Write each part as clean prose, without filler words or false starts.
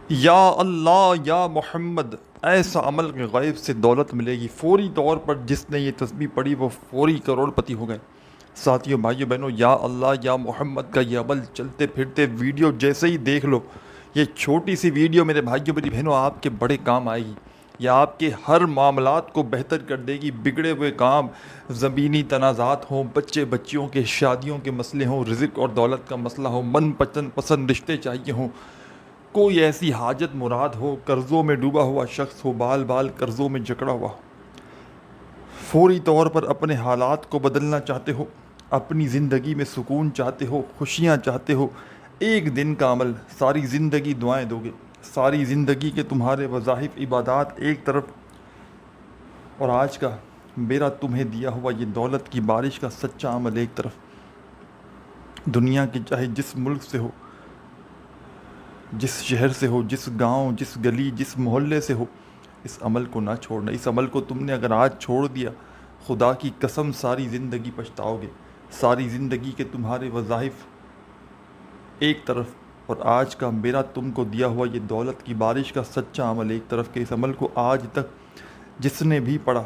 یا اللہ یا محمد، ایسا عمل کے غیب سے دولت ملے گی فوری طور پر، جس نے یہ تسبیح پڑھی وہ فوری کروڑ پتی ہو گئے۔ ساتھیوں بھائیوں بہنوں، یا اللہ یا محمد کا یہ عمل چلتے پھرتے ویڈیو جیسے ہی دیکھ لو، یہ چھوٹی سی ویڈیو میرے بھائیوں میری بہنوں آپ کے بڑے کام آئے گی، یا آپ کے ہر معاملات کو بہتر کر دے گی۔ بگڑے ہوئے کام، زمینی تنازعات ہوں، بچے بچیوں کے شادیوں کے مسئلے ہوں، رزق اور دولت کا مسئلہ ہو، من پسند رشتے چاہیے ہوں، کوئی ایسی حاجت مراد ہو، قرضوں میں ڈوبا ہوا شخص ہو، بال بال قرضوں میں جکڑا ہوا ہو، فوری طور پر اپنے حالات کو بدلنا چاہتے ہو، اپنی زندگی میں سکون چاہتے ہو، خوشیاں چاہتے ہو، ایک دن کا عمل ساری زندگی دعائیں دو گے، ساری زندگی کے تمہارے وظائف عبادات ایک طرف، اور آج کا میرا تمہیں دیا ہوا یہ دولت کی بارش کا سچا عمل ایک طرف۔ دنیا کے چاہے جس ملک سے ہو، جس شہر سے ہو، جس گاؤں، جس گلی، جس محلے سے ہو، اس عمل کو نہ چھوڑنا۔ اس عمل کو تم نے اگر آج چھوڑ دیا، خدا کی قسم ساری زندگی پچھتاؤ گے۔ ساری زندگی کے تمہارے وظائف ایک طرف، اور آج کا میرا تم کو دیا ہوا یہ دولت کی بارش کا سچا عمل ایک طرف کے۔ اس عمل کو آج تک جس نے بھی پڑھا،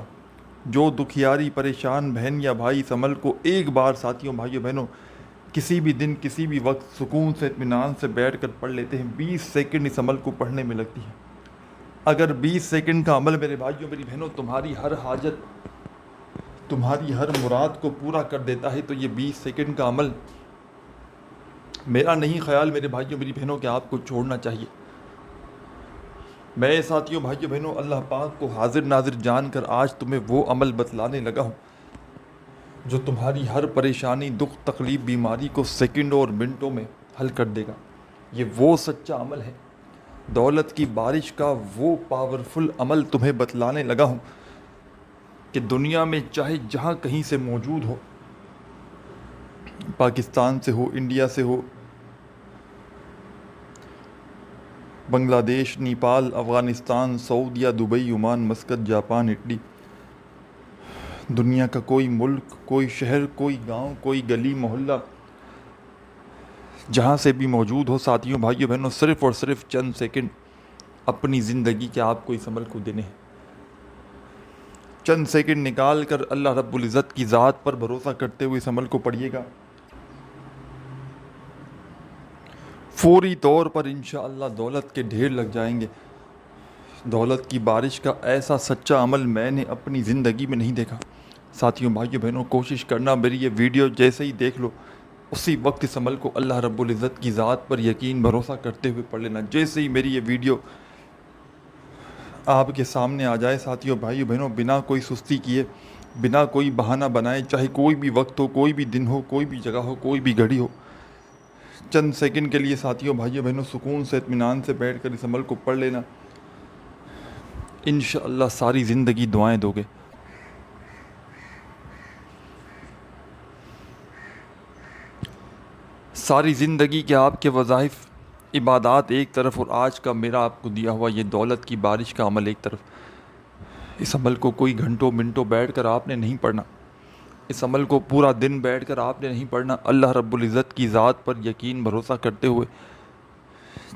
جو دکھیاری پریشان بہن یا بھائی اس عمل کو ایک بار ساتھیوں بھائیوں بہنوں کسی بھی دن کسی بھی وقت سکون سے اطمینان سے بیٹھ کر پڑھ لیتے ہیں، 20 سیکنڈ اس عمل کو پڑھنے میں لگتی ہے۔ اگر 20 سیکنڈ کا عمل میرے بھائیوں میری بہنوں تمہاری ہر حاجت، تمہاری ہر مراد کو پورا کر دیتا ہے، تو یہ 20 سیکنڈ کا عمل میرا نہیں خیال میرے بھائیوں میری بہنوں کہ آپ کو چھوڑنا چاہیے۔ میں ساتھیوں بھائیوں بہنوں اللہ پاک کو حاضر ناظر جان کر آج تمہیں وہ عمل بتلانے لگا ہوں جو تمہاری ہر پریشانی، دکھ، تکلیف، بیماری کو سیکنڈوں اور منٹوں میں حل کر دے گا۔ یہ وہ سچا عمل ہے، دولت کی بارش کا وہ پاورفل عمل تمہیں بتلانے لگا ہوں کہ دنیا میں چاہے جہاں کہیں سے موجود ہو، پاکستان سے ہو، انڈیا سے ہو، بنگلہ دیش، نیپال، افغانستان، سعودیہ، Dubai, Oman, Muscat, Japan, Italy, دنیا کا کوئی ملک، کوئی شہر، کوئی گاؤں، کوئی گلی محلہ، جہاں سے بھی موجود ہو ساتھیوں بھائیوں بہنوں، صرف اور صرف چند سیکنڈ اپنی زندگی کے آپ کو اس عمل کو دینے ہیں۔ چند سیکنڈ نکال کر اللہ رب العزت کی ذات پر بھروسہ کرتے ہوئے اس عمل کو پڑھیے گا، فوری طور پر انشاءاللہ دولت کے ڈھیر لگ جائیں گے۔ دولت کی بارش کا ایسا سچا عمل میں نے اپنی زندگی میں نہیں دیکھا۔ ساتھیوں بھائیوں بہنوں کوشش کرنا میری یہ ویڈیو جیسے ہی دیکھ لو اسی وقت اس عمل کو اللہ رب العزت کی ذات پر یقین بھروسہ کرتے ہوئے پڑھ لینا۔ جیسے ہی میری یہ ویڈیو آپ کے سامنے آ جائے ساتھیوں بھائیوں بہنوں، بنا کوئی سستی کیے، بنا کوئی بہانہ بنائے، چاہے کوئی بھی وقت ہو، کوئی بھی دن ہو، کوئی بھی جگہ ہو، کوئی بھی گھڑی ہو، چند سیکنڈ کے لیے ساتھیوں بھائیوں بہنوں سکون سے اطمینان سے بیٹھ کر اس عمل کو پڑھ لینا۔ انشاءاللہ ساری زندگی دعائیں دو گے۔ ساری زندگی کے آپ کے وظائف عبادات ایک طرف، اور آج کا میرا آپ کو دیا ہوا یہ دولت کی بارش کا عمل ایک طرف۔ اس عمل کو کوئی گھنٹوں منٹوں بیٹھ کر آپ نے نہیں پڑھنا، اس عمل کو پورا دن بیٹھ کر آپ نے نہیں پڑھنا۔ اللہ رب العزت کی ذات پر یقین بھروسہ کرتے ہوئے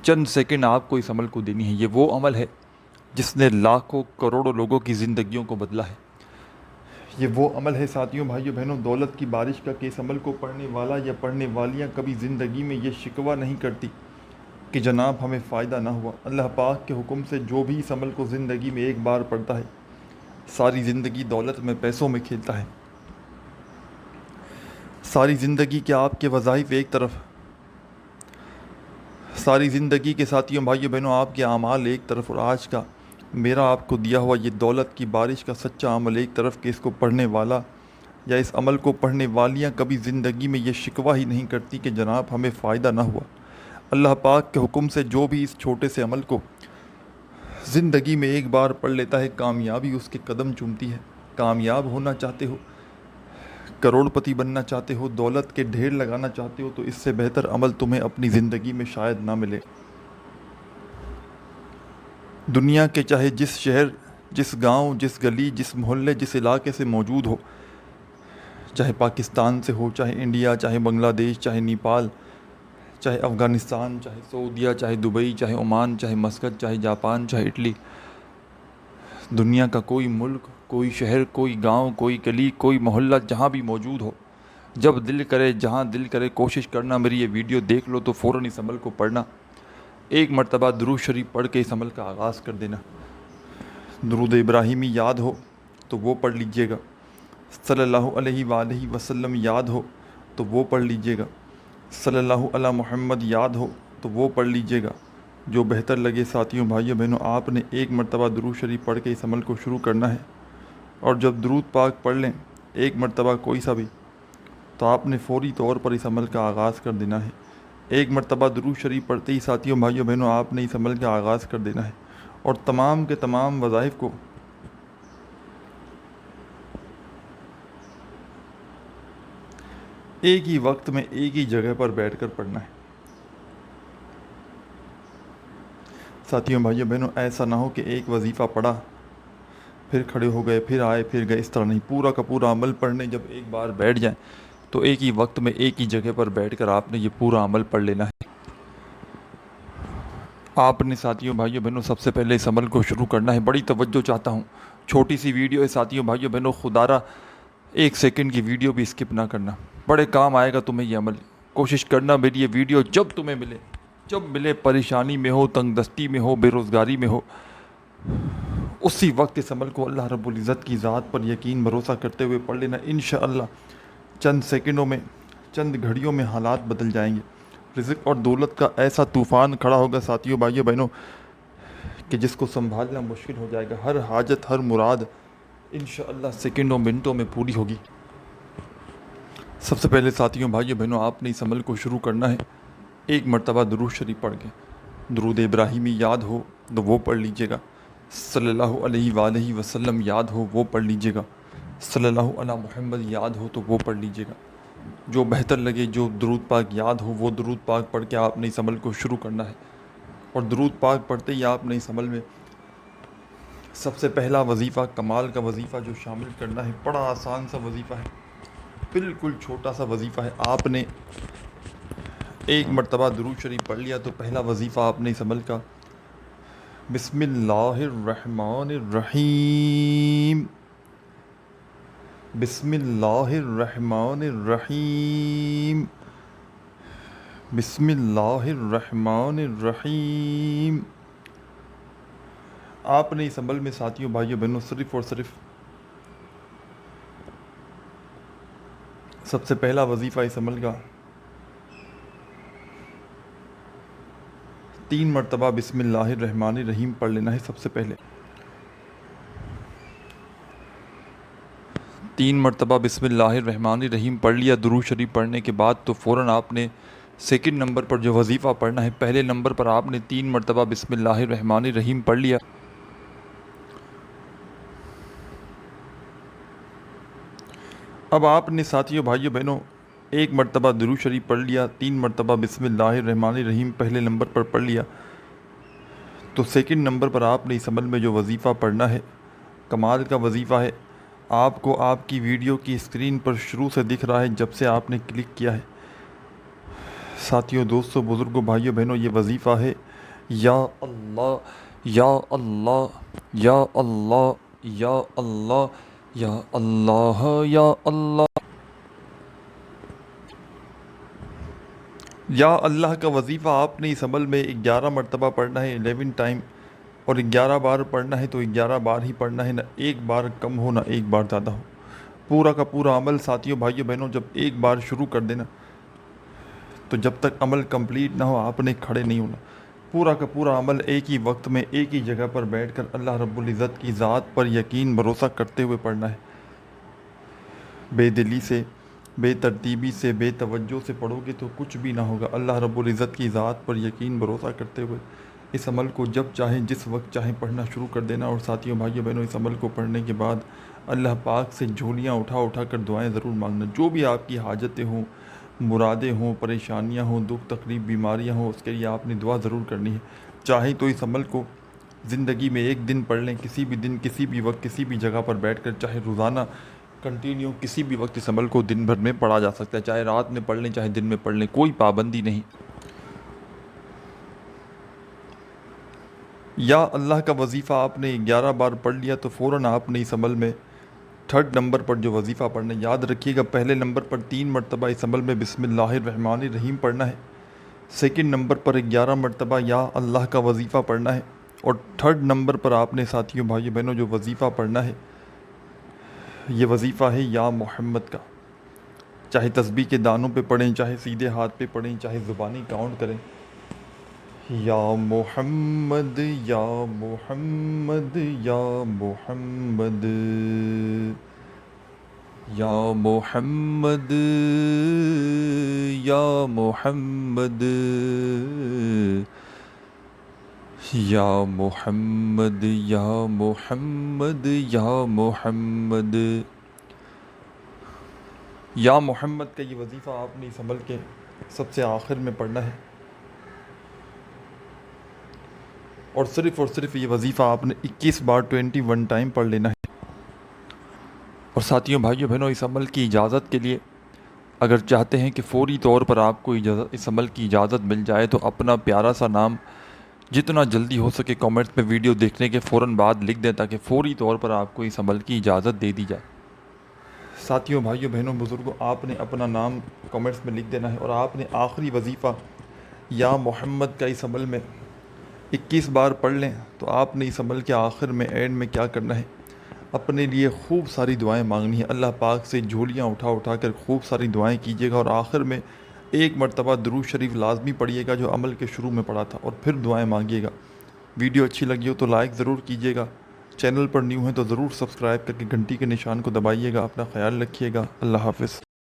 چند سیکنڈ آپ کو اس عمل کو دینی ہے۔ یہ وہ عمل ہے جس نے لاکھوں کروڑوں لوگوں کی زندگیوں کو بدلا ہے۔ یہ وہ عمل ہے ساتھیوں بھائیوں بہنوں دولت کی بارش کا کہ اس عمل کو پڑھنے والا یا پڑھنے والیاں کبھی زندگی میں یہ شکوہ نہیں کرتی کہ جناب ہمیں فائدہ نہ ہوا۔ اللہ پاک کے حکم سے جو بھی اس عمل کو زندگی میں ایک بار پڑھتا ہے، ساری زندگی دولت میں، پیسوں میں کھیلتا ہے۔ ساری زندگی کے آپ کے وظائف ایک طرف، ساری زندگی کے ساتھیوں بھائیوں بہنوں آپ کے اعمال ایک طرف، اور آج کا میرا آپ کو دیا ہوا یہ دولت کی بارش کا سچا عمل ایک طرف کہ اس کو پڑھنے والا یا اس عمل کو پڑھنے والیاں کبھی زندگی میں یہ شکوہ ہی نہیں کرتی کہ جناب ہمیں فائدہ نہ ہوا۔ اللہ پاک کے حکم سے جو بھی اس چھوٹے سے عمل کو زندگی میں ایک بار پڑھ لیتا ہے، کامیابی اس کے قدم چومتی ہے۔ کامیاب ہونا چاہتے ہو، کروڑ پتی بننا چاہتے ہو، دولت کے ڈھیر لگانا چاہتے ہو، تو اس سے بہتر عمل تمہیں اپنی زندگی میں شاید نہ ملے۔ دنیا کے چاہے جس شہر، جس گاؤں، جس گلی، جس محلے، جس علاقے سے موجود ہو، چاہے پاکستان سے ہو، چاہے انڈیا، چاہے بنگلہ دیش، چاہے نیپال، چاہے افغانستان، چاہے سعودیہ، چاہے دبئی، چاہے عمان، چاہے مسقط، چاہے جاپان، چاہے اٹلی، دنیا کا کوئی ملک، کوئی شہر، کوئی گاؤں، کوئی گلی، کوئی محلہ جہاں بھی موجود ہو، جب دل کرے، جہاں دل کرے، کوشش کرنا میری یہ ویڈیو دیکھ لو تو فوراً اس عمل کو پڑھنا، ایک مرتبہ درود شریف پڑھ کے اس عمل کا آغاز کر دینا۔ درود ابراہیمی یاد ہو تو وہ پڑھ لیجئے گا، صلی اللہ علیہ وآلہ وسلم یاد ہو تو وہ پڑھ لیجئے گا، صلی اللہ علی محمد یاد ہو تو وہ پڑھ لیجئے گا۔ جو بہتر لگے ساتھیوں، بھائیوں، بہنوں، آپ نے ایک مرتبہ درود شریف پڑھ کے اس عمل کو شروع کرنا ہے، اور جب درود پاک پڑھ لیں ایک مرتبہ کوئی سا بھی، تو آپ نے فوری طور پر اس عمل کا آغاز کر دینا ہے۔ ایک مرتبہ درود شریف پڑھتے ہی ساتھیوں، بھائیوں، بہنوں، آپ نے اس عمل کا آغاز کر دینا ہے، اور تمام کے تمام وظائف کو ایک ہی وقت میں ایک ہی جگہ پر بیٹھ کر پڑھنا ہے۔ ساتھیوں، بھائیوں، بہنوں، ایسا نہ ہو کہ ایک وظیفہ پڑھا پھر کھڑے ہو گئے، پھر آئے، پھر گئے، اس طرح نہیں۔ پورا کا پورا عمل پڑھنے جب ایک بار بیٹھ جائیں تو ایک ہی وقت میں ایک ہی جگہ پر بیٹھ کر آپ نے یہ پورا عمل پڑھ لینا ہے۔ آپ نے ساتھیوں، بھائیوں، بہنوں، سب سے پہلے اس عمل کو شروع کرنا ہے۔ بڑی توجہ چاہتا ہوں، چھوٹی سی ویڈیو ہے ساتھیوں، بھائیوں، بہنوں، خدارہ 1 سیکنڈ کی ویڈیو بھی اسکپ نہ کرنا، بڑے کام آئے گا تمہیں یہ عمل۔ کوشش کرنا میری یہ ویڈیو جب تمہیں ملے، جب ملے، پریشانی میں ہو، تنگ دستی میں ہو، بے روزگاری میں ہو، اسی وقت اس عمل کو اللہ رب العزت کی ذات پر یقین بھروسہ کرتے ہوئے پڑھ لینا۔ انشاءاللہ چند سیکنڈوں میں، چند گھڑیوں میں حالات بدل جائیں گے۔ رزق اور دولت کا ایسا طوفان کھڑا ہوگا ساتھیوں، بھائیوں، بہنوں، کہ جس کو سنبھالنا مشکل ہو جائے گا۔ ہر حاجت، ہر مراد انشاءاللہ سیکنڈوں، منٹوں میں پوری ہوگی۔ سب سے پہلے ساتھیوں، بھائیوں، بہنوں، آپ نے اس عمل کو شروع کرنا ہے ایک مرتبہ درود شریف پڑھ کے۔ درود ابراہیمی یاد ہو تو وہ پڑھ لیجئے گا، صلی اللہ علیہ وآلہ وسلم یاد ہو وہ پڑھ لیجئے گا، صلی اللہ علی محمد یاد ہو تو وہ پڑھ لیجئے گا۔ جو بہتر لگے، جو درود پاک یاد ہو وہ درود پاک پڑھ کے آپ نے اس عمل کو شروع کرنا ہے، اور درود پاک پڑھتے ہی آپ نے اس عمل میں سب سے پہلا وظیفہ، کمال کا وظیفہ جو شامل کرنا ہے، بڑا آسان سا وظیفہ ہے، بالکل چھوٹا سا وظیفہ ہے۔ آپ نے ایک مرتبہ درود شریف پڑھ لیا تو پہلا وظیفہ آپ نے اس عمل کا، بسم اللہ الرحمن الرحیم، بسم اللہ الرحمن الرحیم، بسم اللہ الرحمن الرحیم۔ آپ نے اس عمل میں ساتھیوں، بھائیوں، بہنوں، صرف اور صرف سب سے پہلا وظیفہ اس عمل کا 3 مرتبہ بسم اللہ الرحمن الرحیم پڑھ لینا ہے۔ سب سے پہلے 3 مرتبہ بسم اللہ الرحمن الرحیم پڑھ لیا۔ درود شریف پڑھنے کے بعد تو فوراً آپ نے سیکنڈ نمبر پر جو وظیفہ پڑھنا ہے، پہلے نمبر پر آپ نے 3 مرتبہ بسم اللہ الرحمن الرحیم پڑھ لیا۔ اب آپ نے ساتھیوں، بھائیوں، بہنوں، ایک مرتبہ درود شریف پڑھ لیا، 3 مرتبہ بسم اللہ الرحمن الرحیم پہلے نمبر پر پڑھ لیا، تو سیکنڈ نمبر پر آپ نے اس عمل میں جو وظیفہ پڑھنا ہے، کمال کا وظیفہ ہے، آپ کو آپ کی ویڈیو کی اسکرین پر شروع سے دکھ رہا ہے جب سے آپ نے کلک کیا ہے۔ ساتھیوں، دوستوں، بزرگوں، بھائیوں، بہنوں، یہ وظیفہ ہے، یا اللہ، یا اللہ، یا اللہ، یا اللہ، یا اللہ، یا اللہ، یا اللہ کا وظیفہ آپ نے اس عمل میں 11 مرتبہ پڑھنا ہے، 11 ٹائم، اور 11 بار پڑھنا ہے تو 11 بار ہی پڑھنا ہے، نہ ایک بار کم ہو نہ ایک بار زیادہ ہو۔ پورا کا پورا عمل ساتھیوں، بھائیوں، بہنوں، جب ایک بار شروع کر دینا تو جب تک عمل کمپلیٹ نہ ہو آپ نے کھڑے نہیں ہونا۔ پورا کا پورا عمل ایک ہی وقت میں ایک ہی جگہ پر بیٹھ کر اللہ رب العزت کی ذات پر یقین بھروسہ کرتے ہوئے پڑھنا ہے۔ بے دلی سے، بے ترتیبی سے، بے توجہ سے پڑھو گے تو کچھ بھی نہ ہوگا۔ اللہ رب العزت کی ذات پر یقین بھروسہ کرتے ہوئے اس عمل کو جب چاہیں، جس وقت چاہیں پڑھنا شروع کر دینا۔ اور ساتھیوں، بھائیوں، بہنوں، اس عمل کو پڑھنے کے بعد اللہ پاک سے جھولیاں اٹھا اٹھا کر دعائیں ضرور مانگنا۔ جو بھی آپ کی حاجتیں ہوں، مرادیں ہوں، پریشانیاں ہوں، دکھ تکلیف، بیماریاں ہوں، اس کے لیے آپ نے دعا ضرور کرنی ہے۔ چاہیں تو اس عمل کو زندگی میں ایک دن پڑھ لیں، کسی بھی دن، کسی بھی وقت، کسی بھی جگہ پر بیٹھ کر، چاہے روزانہ کنٹینیو کسی بھی وقت اس عمل کو دن بھر میں پڑھا جا سکتا ہے، چاہے رات میں پڑھ لیں، چاہے دن میں پڑھ لیں، کوئی پابندی نہیں۔ یا اللہ کا وظیفہ آپ نے 11 بار پڑھ لیا تو فوراً آپ نے اس عمل میں تھرڈ نمبر پر جو وظیفہ پڑھنا ہے، یاد رکھیے گا پہلے نمبر پر 3 مرتبہ اس عمل میں بسم اللہ الرحمن الرحیم پڑھنا ہے، سیکنڈ نمبر پر 11 مرتبہ یا اللہ کا وظیفہ پڑھنا ہے، اور تھرڈ نمبر پر آپ نے ساتھیوں بھائیوں بہنوں جو وظیفہ پڑھنا ہے یہ وظیفہ ہے یا محمد کا، چاہے تسبیح کے دانوں پہ پڑھیں، چاہے سیدھے ہاتھ پہ پڑھیں، چاہے زبانی کاؤنٹ کریں، یا محمد یا محمد یا محمد یا محمد یا محمد یا محمد یا محمد یا محمد یا محمد کا یہ وظیفہ آپ نے اس عمل کے سب سے آخر میں پڑھنا ہے، اور صرف یہ وظیفہ آپ نے 21 بار 21 ٹائم پڑھ لینا ہے۔ اور ساتھیوں بھائیوں بہنوں اس عمل کی اجازت کے لیے اگر چاہتے ہیں کہ فوری طور پر آپ کو اس عمل کی اجازت مل جائے تو اپنا پیارا سا نام جتنا جلدی ہو سکے کامنٹس میں ویڈیو دیکھنے کے فوراً بعد لکھ دیں تاکہ فوری طور پر آپ کو اس عمل کی اجازت دے دی جائے۔ ساتھیوں بھائیوں بہنوں بزرگوں آپ نے اپنا نام کامنٹس میں لکھ دینا ہے، اور آپ نے آخری وظیفہ یا محمد کا اس عمل میں 21 بار پڑھ لیں تو آپ نے اس عمل کے آخر میں اینڈ میں کیا کرنا ہے، اپنے لیے خوب ساری دعائیں مانگنی ہے، اللہ پاک سے جھولیاں اٹھا کر خوب ساری دعائیں کیجیے گا، اور آخر میں ایک مرتبہ درود شریف لازمی پڑھیے گا جو عمل کے شروع میں پڑھا تھا، اور پھر دعائیں مانگیے گا۔ ویڈیو اچھی لگی ہو تو لائک ضرور کیجیے گا، چینل پر نیو ہیں تو ضرور سبسکرائب کر کے گھنٹی کے نشان کو دبائیے گا۔ اپنا خیال رکھیے گا، اللہ حافظ۔